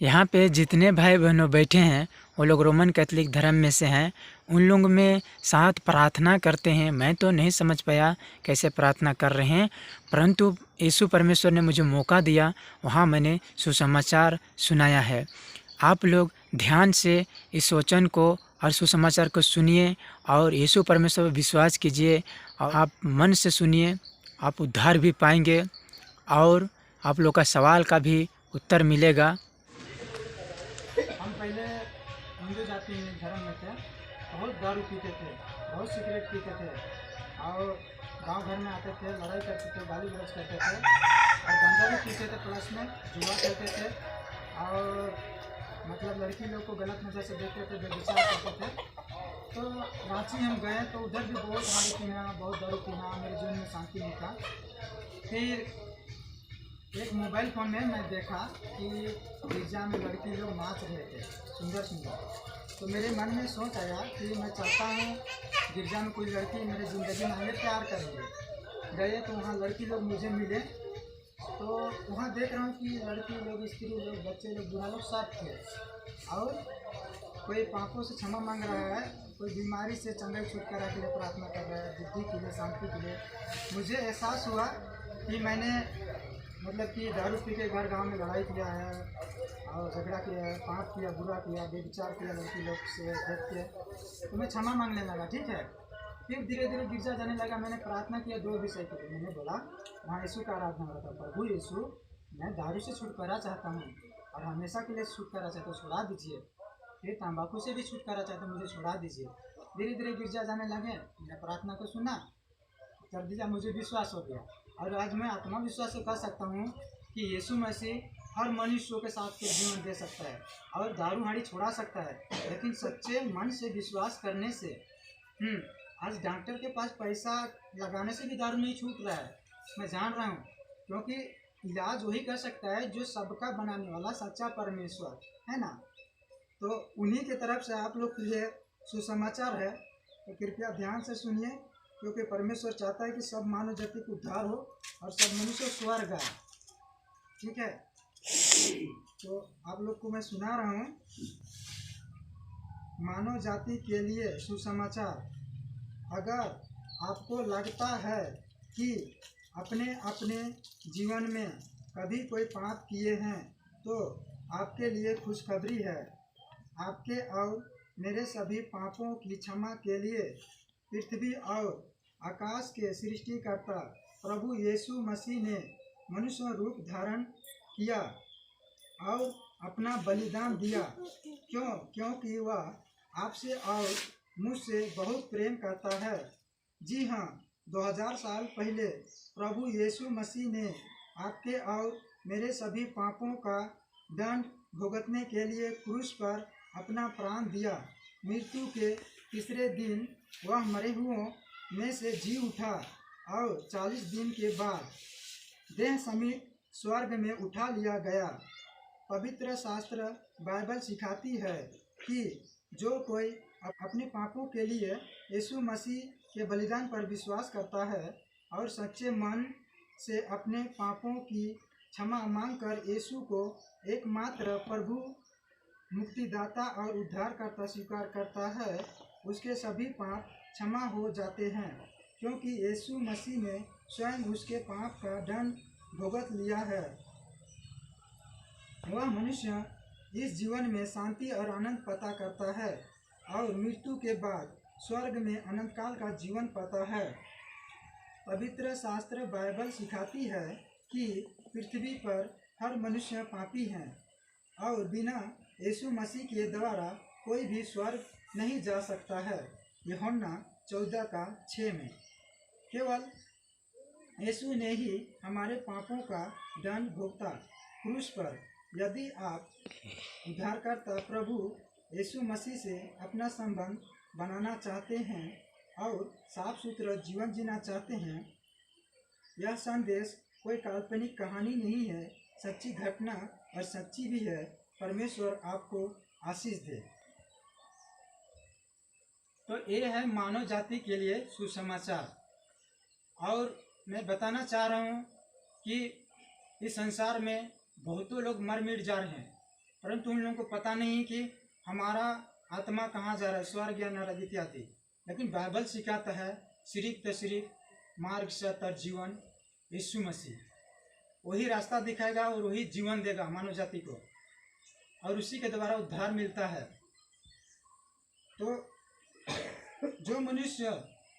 यहाँ पे जितने भाई बहनों बैठे हैं वो लोग रोमन कैथोलिक धर्म में से हैं। उन लोग में साथ प्रार्थना करते हैं। मैं तो नहीं समझ पाया कैसे प्रार्थना कर रहे हैं, परंतु यीशु परमेश्वर ने मुझे मौका दिया, वहाँ मैंने सुसमाचार सुनाया है। आप लोग ध्यान से इस वचन को और सुसमाचार को सुनिए और यीशु परमेश्वर पर विश्वास कीजिए और आप मन से सुनिए, आप उद्धार भी पाएंगे और आप लोग का सवाल का भी उत्तर मिलेगा। हम पहले हिंदू जाति में धर्म में थे, बहुत दारू पीते थे, बहुत सिगरेट पीते थे और गांव घर में आते थे, लड़ाई करते थे, गाली गलौज करते थे और गांजा भी पीते थे, प्लस में जुआ खेलते थे और मतलब लड़की लोग को गलत नज़र से देखते थे, बेविचार करते थे। तो रांची हम गए तो उधर भी बहुत हाड़ी पीना, बहुत दारू पीना, मेरे जीवन में शांति नहीं था। फिर एक मोबाइल फ़ोन में मैं देखा कि गिरजा में लड़की लोग नाच रहे थे, सुंदर सुंदर। तो मेरे मन में सोच आया कि मैं चाहता हूँ गिरजा में कोई लड़की मेरे ज़िंदगी में हमें प्यार करेंगे। गए तो वहाँ लड़की लोग मुझे मिले, तो वहाँ देख रहा हूँ कि लड़की लोग, स्त्री लोग, बच्चे लोग, बुढ़ा लोग सब थे और कोई पापों से क्षमा मांग रहा है, कोई बीमारी से चंगाई छुटकारा के लिए प्रार्थना कर रहा है, बुद्धि के लिए, शांति के लिए। मुझे एहसास हुआ कि मैंने मतलब कि दारू पी के घर गांव में लड़ाई किया है और झगड़ा किया है, पाप किया, बुरा किया, बेविचार किया लड़की लोग से देख के, तो मैं क्षमा मांगने लगा, ठीक है। फिर धीरे धीरे गिरजा जाने लगा। मैंने प्रार्थना किया दो विषय के लिए। मैंने बोला, वहाँ यीशु का आराधना हो रहा था, प्रभु यीशु, मैं दारू से छुटकारा चाहता हूँ और हमेशा के लिए छुटकारा चाहता हूँ, छुड़ा दीजिए। फिर तम्बाकू से भी छुटकारा चाहता हूँ, मुझे छुड़ा दीजिए। धीरे धीरे गिरजा जाने लगे, मैंने प्रार्थना को सुना, कर दिया, मुझे विश्वास हो गया। और आज मैं आत्मविश्वास से कह सकता हूँ कि यीशु मसीह हर मनुष्य के साथ के जीवन दे सकता है और दारू हाड़ी छोड़ा सकता है, लेकिन सच्चे मन से विश्वास करने से। आज डॉक्टर के पास पैसा लगाने से भी दारू नहीं छूट रहा है, मैं जान रहा हूँ, क्योंकि इलाज वही कर सकता है जो सबका बनाने वाला सच्चा परमेश्वर है ना। तो उन्हीं की तरफ से आप लोग के लिए सुसमाचार है, तो कृपया ध्यान से सुनिए, क्योंकि परमेश्वर चाहता है कि सब मानव जाति को उद्धार हो और सब मनुष्य स्वर्ग आए, ठीक है। तो आप लोग को मैं सुना रहा हूँ, मानव जाति के लिए सुसमाचार। अगर आपको लगता है कि अपने अपने जीवन में कभी कोई पाप किए हैं, तो आपके लिए खुशखबरी है। आपके और मेरे सभी पापों की क्षमा के लिए पृथ्वी और आकाश के सृष्टिकर्ता प्रभु यीशु मसीह ने मनुष्य रूप धारण किया और अपना बलिदान दिया, क्योंकि वह आपसे और मुझसे बहुत प्रेम करता है। जी हाँ, 2000 साल पहले प्रभु यीशु मसीह ने आपके और मेरे सभी पापों का दंड भुगतने के लिए क्रूस पर अपना प्राण दिया। मृत्यु के तीसरे दिन वह मरे हुओं में से जी उठा और 40 दिन के बाद देह समेत स्वर्ग में उठा लिया गया। पवित्र शास्त्र बाइबल सिखाती है कि जो कोई अपने पापों के लिए यीशु मसीह के बलिदान पर विश्वास करता है और सच्चे मन से अपने पापों की क्षमा मांगकर यीशु को एकमात्र प्रभु, मुक्तिदाता और उद्धारकर्ता स्वीकार करता है, उसके सभी पाप क्षमा हो जाते हैं, क्योंकि यीशु मसीह ने स्वयं उसके पाप का दंड भुगत लिया है। वह मनुष्य इस जीवन में शांति और आनंद पता करता है और मृत्यु के बाद स्वर्ग में अनंत काल का जीवन पाता है। पवित्र शास्त्र बाइबल सिखाती है कि पृथ्वी पर हर मनुष्य पापी है और बिना यीशु मसीह के द्वारा कोई भी स्वर्ग नहीं जा सकता है। यूहन्ना 14:6 में केवल यीशु ने ही हमारे पापों का दंड भुगता क्रूस पर। यदि आप उद्धारकर्ता प्रभु यीशु मसीह से अपना संबंध बनाना चाहते हैं और साफ सुथरा जीवन जीना चाहते हैं, यह संदेश कोई काल्पनिक कहानी नहीं है, सच्ची घटना और सच्ची भी है। परमेश्वर आपको आशीष दे। तो ये है मानव जाति के लिए सुसमाचार। और मैं बताना चाह रहा हूँ कि इस संसार में बहुतों लोग मर मिट जा रहे हैं, परंतु उन लोगों को पता नहीं कि हमारा आत्मा कहाँ जा रहा है, स्वर्ग या नरक इत्यादि। लेकिन बाइबल सिखाता है सिर्फ तो सिर्फ मार्ग सत्य जीवन यीशु मसीह, वही रास्ता दिखाएगा और वही जीवन देगा मानव जाति को, और उसी के द्वारा उद्धार मिलता है। तो जो मनुष्य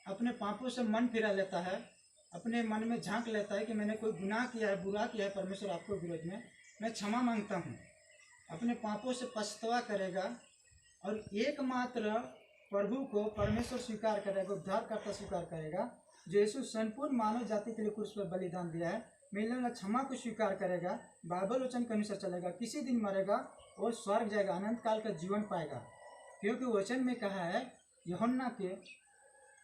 अपने पापों से मन फिरा लेता है, अपने मन में झांक लेता है कि मैंने कोई गुनाह किया है, बुरा किया है परमेश्वर आपको विरोध में, मैं क्षमा मांगता हूँ, अपने पापों से पछतावा करेगा और एकमात्र प्रभु को परमेश्वर स्वीकार करेगा, उद्धारकर्ता स्वीकार करेगा, जो यीशु संपूर्ण मानव जाति के लिए क्रूस पर बलिदान दिया है, मिलने वाला क्षमा को स्वीकार करेगा, बाइबल वचन के अनुसार चलेगा, किसी दिन मरेगा और स्वर्ग जाएगा, अनंत काल का जीवन पाएगा। क्योंकि वचन में कहा है यूहन्ना के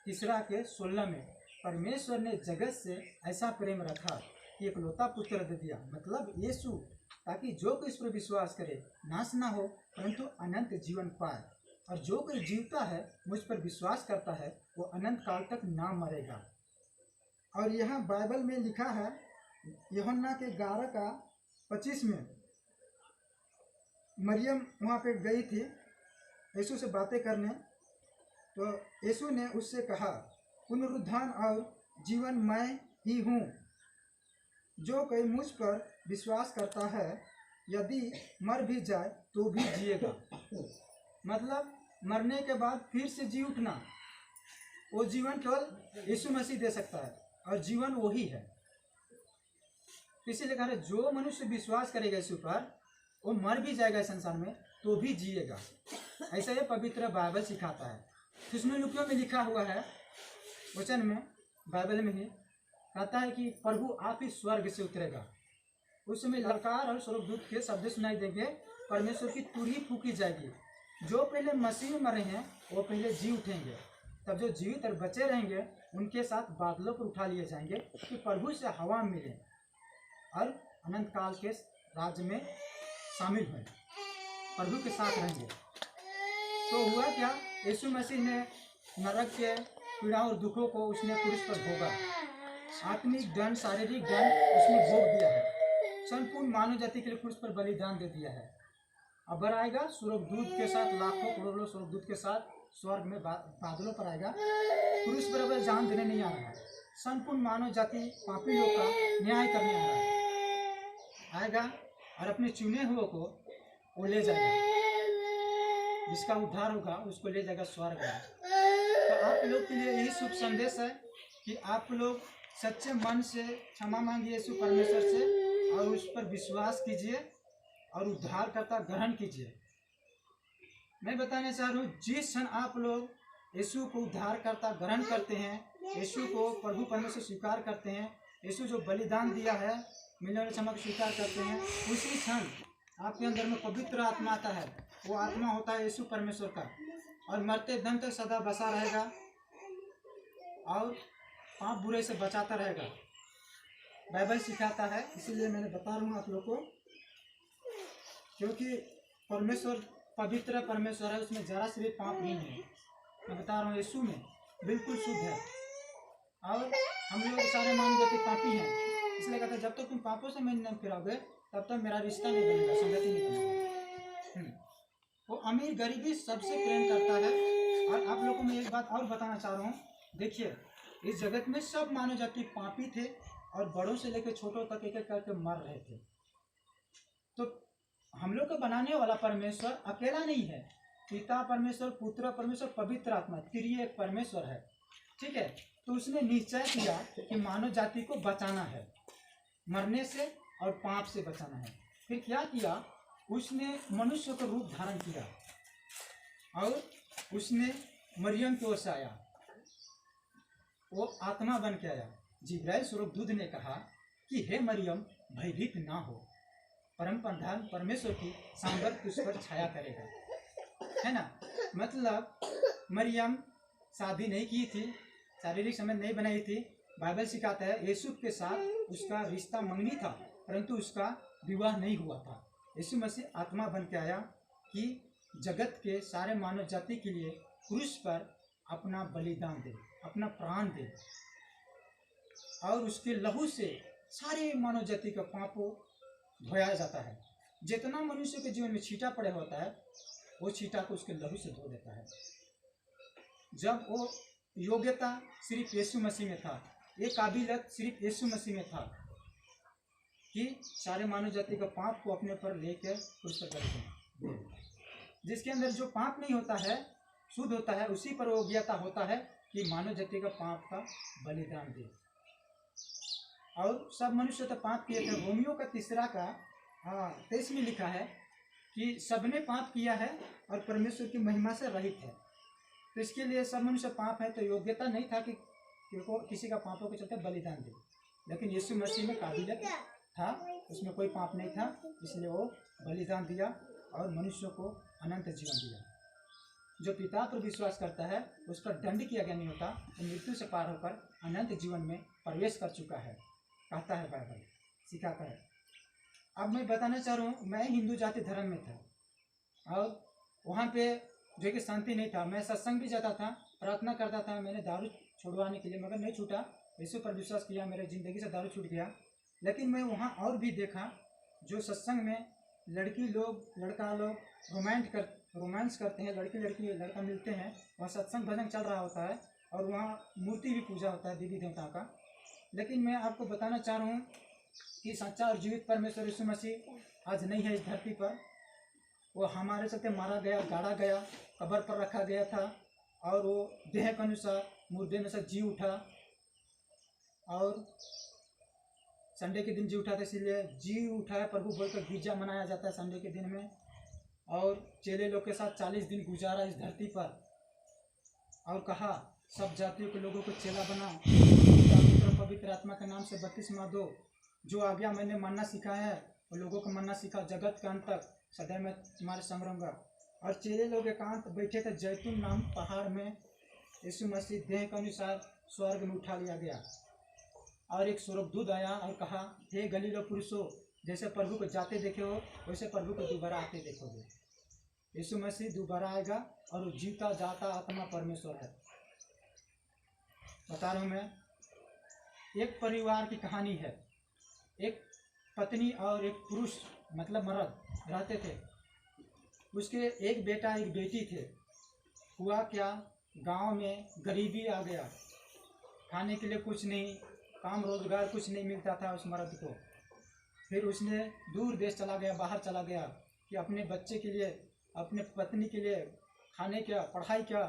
3:16 में, परमेश्वर ने जगत से ऐसा प्रेम रखा कि एकलौता पुत्र दे दिया, मतलब यीशु, ताकि जो कोई इस पर विश्वास करे नाश ना हो परंतु अनंत जीवन पाए। और जो कोई जीवता है, मुझ पर विश्वास करता है, वो अनंत काल तक ना मरेगा। और यहाँ बाइबल में लिखा है यूहन्ना के 11:25 में, मरियम वहाँ पे गई थी यीशु से बातें करने, तो यीशु ने उससे कहा, पुनरुत्थान और जीवन मैं ही हूँ, जो कोई मुझ पर विश्वास करता है यदि मर भी जाए तो भी जिएगा। मतलब मरने के बाद फिर से जी उठना, वो जीवन केवल यीशु मसीह दे सकता है, और जीवन वही है। इसीलिए कहा है जो मनुष्य विश्वास करेगा यीशु पर, वो मर भी जाएगा इस संसार में तो भी जिएगा। ऐसा ये पवित्र बाइबल सिखाता है। थिस्सलुनीकियों में लिखा हुआ है वचन में, बाइबल में ही कहता है कि प्रभु आप ही स्वर्ग से उतरेगा, उस समय ललकार और स्वर्गदूत के शब्द सुनाई देंगे, परमेश्वर की तुरही फूकी जाएगी। जो पहले मसीह में मरे हैं वो पहले जी उठेंगे, तब जो जीवित और बचे रहेंगे उनके साथ बादलों पर उठा लिए जाएंगे कि प्रभु से हवा मिले और अनंत काल के राज्य में शामिल हुए, प्रभु के साथ रहेंगे। तो हुआ क्या, यीशु मसीह ने नरक के पीड़ा और दुखों को उसने क्रूस पर भोगा, आत्मिक दंड, शारीरिक दंड उसने भोग दिया है, संपूर्ण मानव जाति के लिए क्रूस पर बलिदान दे दिया है। अब आएगा स्वर्गदूत के साथ, लाखों करोड़ों स्वर्गदूत के साथ स्वर्ग में बादलों पर आएगा, क्रूस पर अब जान देने नहीं आ रहा है, संपूर्ण मानव जाति पापी लोग का न्याय करने आ रहा है, आएगा और अपने चुने हुए को वो ले जाएगा, जिसका उद्धार होगा उसको ले जाएगा स्वर्ग में। तो आप लोग के लिए यही शुभ संदेश है कि आप लोग सच्चे मन से क्षमा मांगिए यीशु परमेश्वर से, और उस पर विश्वास कीजिए और उद्धार करता ग्रहण कीजिए। मैं बताना चाह रहा हूँ, जिस क्षण आप लोग यीशु को उद्धार करता ग्रहण करते हैं, यीशु को प्रभु परमेश्वर स्वीकार करते हैं, यीशु जो बलिदान दिया है मिलने वाले क्षमा को स्वीकार करते हैं, उसी क्षण आपके अंदर में पवित्र आत्मा आता है। वो आत्मा होता है यीशु परमेश्वर का, और मरते दम तक सदा बसा रहेगा और पाप बुरे से बचाता रहेगा, बाइबल सिखाता है। इसीलिए मैंने बता रहा हूँ आप लोग को, क्योंकि परमेश्वर पवित्र परमेश्वर है, उसमें जरा से भी पाप नहीं है। मैं बता रहा हूँ यीशु में बिल्कुल शुद्ध है, और हम लोग सारे मानव जाति पापी हैं। इसलिए कहता है जब तक तुम पापों से नहीं फिरोगे तब तक मेरा रिश्ता नहीं बनेगा, संगति नहीं बनेगा। वो अमीर गरीबी सबसे प्रेम करता है। और आप लोगों को मैं एक बात और बताना चाह रहा हूँ, देखिए इस जगत में सब मानव जाति पापी थे, और बड़ों से लेकर छोटों तक एक एक करके मर रहे थे। तो हम लोग को बनाने वाला परमेश्वर अकेला नहीं है, पिता परमेश्वर, पुत्र परमेश्वर, पवित्र आत्मा, त्रिएक परमेश्वर है, ठीक है। तो उसने निश्चय किया कि मानव जाति को बचाना है, मरने से और पाप से बचाना है। फिर क्या किया, उसने मनुष्य का रूप धारण किया और उसने मरियम की ओर से आया, वो आत्मा बन के आया। जिब्राइल स्वर्गदूत ने कहा कि हे मरियम भयभीत ना हो, परम प्रधान परमेश्वर की सामर्थ्य उस पर छाया करेगा, है ना। मतलब मरियम शादी नहीं की थी, शारीरिक संबंध नहीं बनाई थी। बाइबल सिखाता है यीशु के साथ उसका रिश्ता मंगनी था, परंतु उसका विवाह नहीं हुआ था। यीशु मसीह आत्मा बन के आया कि जगत के सारे मानव जाति के लिए क्रूस पर अपना बलिदान दे, अपना प्राण दे, और उसके लहू से सारे मानव जाति का पापों धोया जाता है। जितना मनुष्य के जीवन में छींटा पड़े होता है, वो छींटा को उसके लहू से धो देता है। जब वो योग्यता सिर्फ यीशु मसीह में था, ये काबिलियत सिर्फ यीशु मसीह में था कि सारे मानव जाति का पाप को अपने पर लेकर क्रूस पर चढ़े। जिसके अंदर जो पाप नहीं होता है, शुद्ध होता है, उसी पर योग्यता होता है कि मानव जाति का पाप का बलिदान दे। और सब मनुष्य तो पाप किए थे। रोमियो का 3 में लिखा है कि सबने पाप किया है और परमेश्वर की महिमा से रहित है। तो इसके लिए सब मनुष्य पाप है, तो योग्यता नहीं था कि किसी का पापों के चलते बलिदान दे। लेकिन यीशु मसीह में काबिलियत था, उसमें कोई पाप नहीं था, इसलिए वो बलिदान दिया और मनुष्य को अनंत जीवन दिया। जो पिता पर विश्वास करता है उसका दंड किया गया नहीं होता, वो मृत्यु से पार होकर अनंत जीवन में प्रवेश कर चुका है, कहता है बाइबल, सिखाता है। अब मैं बताना चाह रहा हूँ, मैं हिंदू जाति धर्म में था और वहाँ पे जो कि शांति नहीं था। मैं सत्संग भी जाता था, प्रार्थना करता था, मैंने दारू छुड़वाने के लिए, मगर नहीं छूटा। यीशु पर विश्वास किया, मेरे ज़िंदगी से दारू छूट गया। लेकिन मैं वहाँ और भी देखा, जो सत्संग में लड़की लोग लड़का लोग रोमांस करते हैं, लड़की लड़का मिलते हैं, वहाँ सत्संग भजन चल रहा होता है और वहाँ मूर्ति भी पूजा होता है देवी देवताओं का। लेकिन मैं आपको बताना चाह रहा हूँ कि सच्चा और जीवित परमेश्वर यीशु मसीह आज नहीं है इस धरती पर। वो हमारे चलते मारा गया, गाड़ा गया, कब्र पर रखा गया था और वो देह के अनुसार मुर्दे में से जी उठा और संडे के दिन जी उठा था, इसलिए जी उठा है प्रभु बोलकर गिरजा मनाया जाता है संडे के दिन में। और चेले लोग के साथ 40 दिन गुजारा इस धरती पर और कहा सब जातियों के लोगों को चेला बना, पवित्र आत्मा के नाम से बपतिस्मा दो। जो आज्ञा मैंने मानना सिखाया है वो लोगों को मानना सीखा, जगत के अंत तक सदैव मैं तुम्हारे संग रहूंगा। और चेले लोग एकांत बैठे थे जैतून नाम पहाड़ में। यीशु मसीह देह के अनुसार स्वर्ग में उठा लिया गया और एक स्वर्गदूत आया और कहा, हे गलीलो पुरुषों, जैसे प्रभु को जाते देखे हो वैसे प्रभु को दोबारा आते देखोगे। यीशु मसीह दोबारा आएगा और वो जीता जाता आत्मा परमेश्वर है। बता रहा हूँ मैं, एक परिवार की कहानी है। एक पत्नी और एक पुरुष मतलब मर्द रहते थे। उसके एक बेटा एक बेटी थे। हुआ क्या, गांव में गरीबी आ गया, खाने के लिए कुछ नहीं, काम रोजगार कुछ नहीं मिलता था उस मर्द को। फिर उसने दूर देश चला गया, बाहर चला गया कि अपने बच्चे के लिए, अपने पत्नी के लिए खाने क्या, पढ़ाई क्या,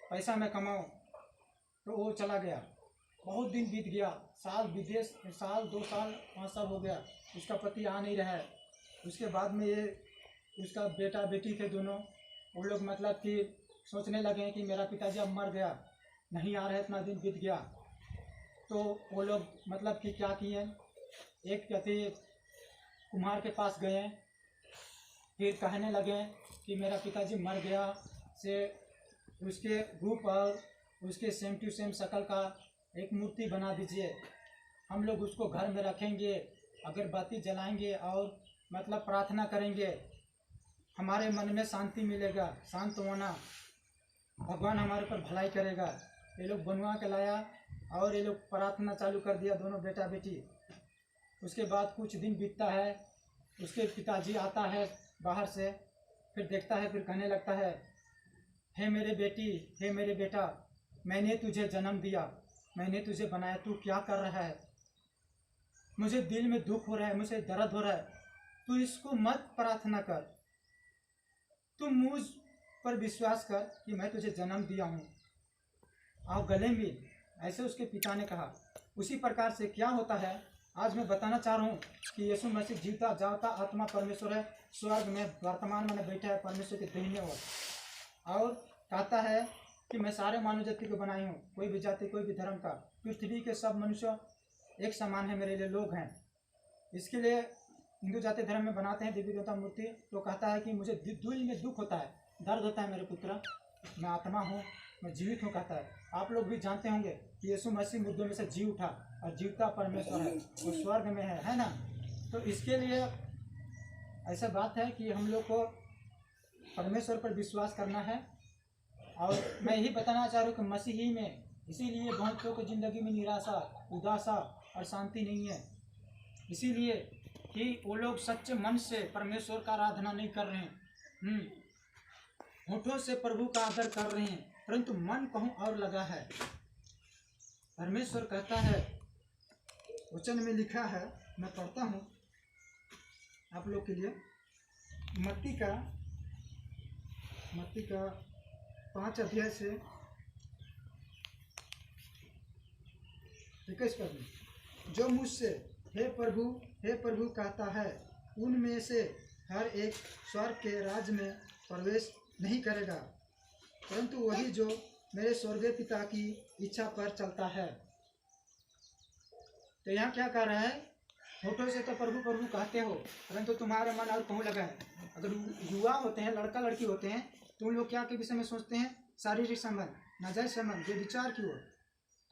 पैसा मैं कमाऊँ। तो वो चला गया। बहुत दिन बीत गया, साल विदेश, साल 2 साल 5 साल हो गया, उसका पति आ नहीं रहा है। उसके बाद में ये उसका बेटा बेटी थे दोनों, वो लोग मतलब कि सोचने लगे कि मेरा पिताजी अब मर गया, नहीं आ रहा है, इतना दिन बीत गया। तो वो लोग मतलब कि क्या किए, एक कहते कुम्हार के पास गए, फिर कहने लगे कि मेरा पिताजी मर गया, से उसके रूप और उसके सेम टू सेम शक्ल का एक मूर्ति बना दीजिए, हम लोग उसको घर में रखेंगे, अगरबत्ती जलाएंगे और मतलब प्रार्थना करेंगे, हमारे मन में शांति मिलेगा, शांत होना, भगवान हमारे पर भलाई करेगा। ये लोग बनवा के लाया और ये लोग प्रार्थना चालू कर दिया, दोनों बेटा बेटी। उसके बाद कुछ दिन बीतता है, उसके पिताजी आता है बाहर से, फिर देखता है, फिर कहने लगता है, हे मेरे बेटी, हे मेरे बेटा, मैंने तुझे जन्म दिया, मैंने तुझे बनाया, तू क्या कर रहा है? मुझे दिल में दुख हो रहा है, मुझे दर्द हो रहा है, तू इसको मत प्रार्थना कर, तू मुझ पर विश्वास कर कि मैं तुझे जन्म दिया हूँ, आओ गले मिल। ऐसे उसके पिता ने कहा। उसी प्रकार से क्या होता है, आज मैं बताना चाह रहा हूँ कि यीशु मसीह जीता जाता आत्मा परमेश्वर है, स्वर्ग में वर्तमान में बैठा है परमेश्वर के दाहिने ओर, और कहता है कि मैं सारे मानव जाति को बनाई हूँ, कोई भी जाति, कोई भी धर्म का, पृथ्वी के सब मनुष्य एक समान है, मेरे लिए लोग हैं। इसके लिए हिंदू जाति धर्म में बनाते हैं देवी देवता मूर्ति। तो कहता है कि मुझे दिल में दुख होता है, दर्द होता है मेरे पुत्र, मैं आत्मा हूँ, मैं जीवित हूँ, कहता है। आप लोग भी जानते होंगे कि यीशु मसीह मुर्दों में से जी उठा और जीवता परमेश्वर है, वो स्वर्ग में है ना। तो इसके लिए ऐसा बात है कि हम लोग को परमेश्वर पर विश्वास करना है। और मैं यही बताना चाह रहा हूँ कि मसीही में, इसीलिए बहुतों की ज़िंदगी में निराशा, उदासा और शांति नहीं है। इसीलिए कि वो लोग सच्चे मन से परमेश्वर का आराधना नहीं कर रहे हैं, होठों से प्रभु का आदर कर रहे हैं, परंतु मन कहीं और लगा है। परमेश्वर कहता है, वचन में लिखा है, मैं पढ़ता हूँ आप लोग के लिए, मत्ती का 5 अध्याय से 21 पद में, जो मुझसे हे प्रभु कहता है, उनमें से हर एक स्वर्ग के राज्य में प्रवेश नहीं करेगा, परंतु वही जो मेरे स्वर्गीय पिता की इच्छा पर चलता है। तो यहाँ क्या कह रहा है, होठों से तो प्रभु प्रभु कहते हो, परंतु तुम्हारा मन और कहूँ लगा है। अगर युवा होते हैं, लड़का लड़की होते हैं, तो उन लोग क्या के विषय में सोचते हैं, शारीरिक संबंध, नाजायज संबंध, जो विचार की ओर।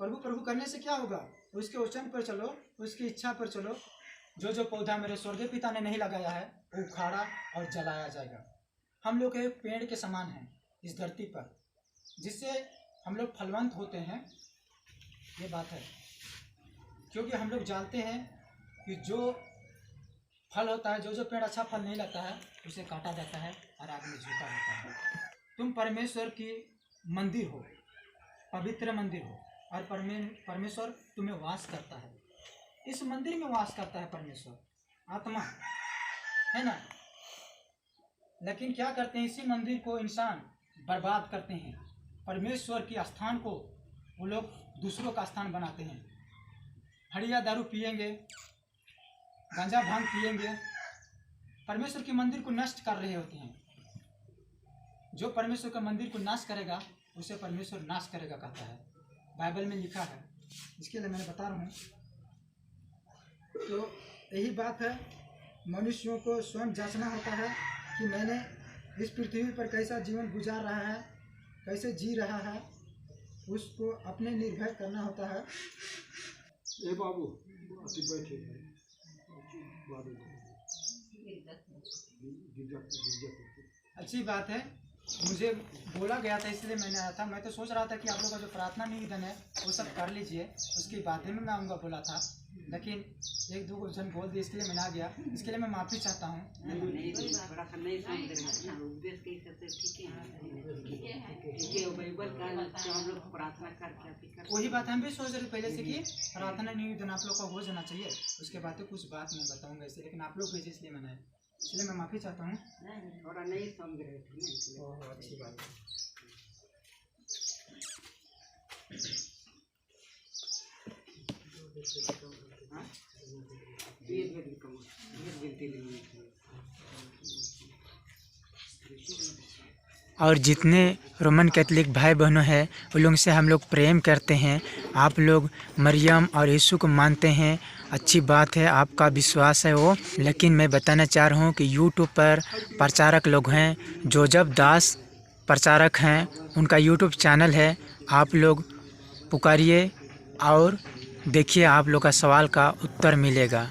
प्रभु प्रभु करने से क्या होगा, उसके वचन पर चलो, उसकी इच्छा पर चलो। जो पौधा मेरे स्वर्गीय पिता ने नहीं लगाया है, वो उखाड़ा और जलाया जाएगा। हम लोग एक पेड़ के समान हैं इस धरती पर, जिससे हम लोग फलवंत होते हैं, ये बात है। क्योंकि हम लोग जानते हैं कि जो फल होता है, जो पेड़ अच्छा फल नहीं लगता है, उसे काटा जाता है और आग में झोंका जाता है। तुम परमेश्वर की मंदिर हो, पवित्र मंदिर हो, और परमेश्वर तुम्हें वास करता है। इस मंदिर में वास करता है परमेश्वर, आत्मा है ना। लेकिन क्या करते हैं, इसी मंदिर को इंसान बर्बाद करते हैं। परमेश्वर की स्थान को वो लोग दूसरों का स्थान बनाते हैं। हड़िया दारू पिएंगे, गांजा भांग पिएंगे, परमेश्वर के मंदिर को नष्ट कर रहे होते हैं। जो परमेश्वर के मंदिर को नाश करेगा, उसे परमेश्वर नाश करेगा कहता है, बाइबल में लिखा है। इसके लिए मैंने बता रहा हूँ। तो यही बात है, मनुष्यों को स्वयं जांचना होता है कि मैंने इस पृथ्वी पर कैसा जीवन गुजार रहा है, कैसे जी रहा है, उसको अपने निर्भर करना होता है। ए बाबू बैठे अच्छी बात है, मुझे बोला गया था इसलिए मैंने आया था। मैं तो सोच रहा था कि आप लोग का जो प्रार्थना निवेदन है वो सब कर लीजिए, उसके बाद में मैं आऊँगा बोला था, लेकिन एक दो जन बोल दिए, इसके लिए मैं आ गया। इसके लिए मैं माफ़ी चाहता हूँ। वही बात हम भी सोच रहे पहले से कि प्रार्थना निवेदन आप लोग का हो जाना चाहिए, उसके बाद कुछ बात मैं बताऊँगा इसे, लेकिन आप लोग भेजे इसलिए मैं माफ़ी चाहता हूँ। थोड़ा नहीं समझ रहे थे। ओह, अच्छी बात है। और जितने रोमन कैथोलिक भाई बहनों हैं, उन लोगों से हम लोग प्रेम करते हैं। आप लोग मरियम और यीशु को मानते हैं, अच्छी बात है, आपका विश्वास है वो। लेकिन मैं बताना चाह रहा हूँ कि यूट्यूब पर प्रचारक लोग हैं, जोजफ दास प्रचारक हैं, उनका यूट्यूब चैनल है। आप लोग पुकारिए और देखिए, आप लोग का सवाल का उत्तर मिलेगा।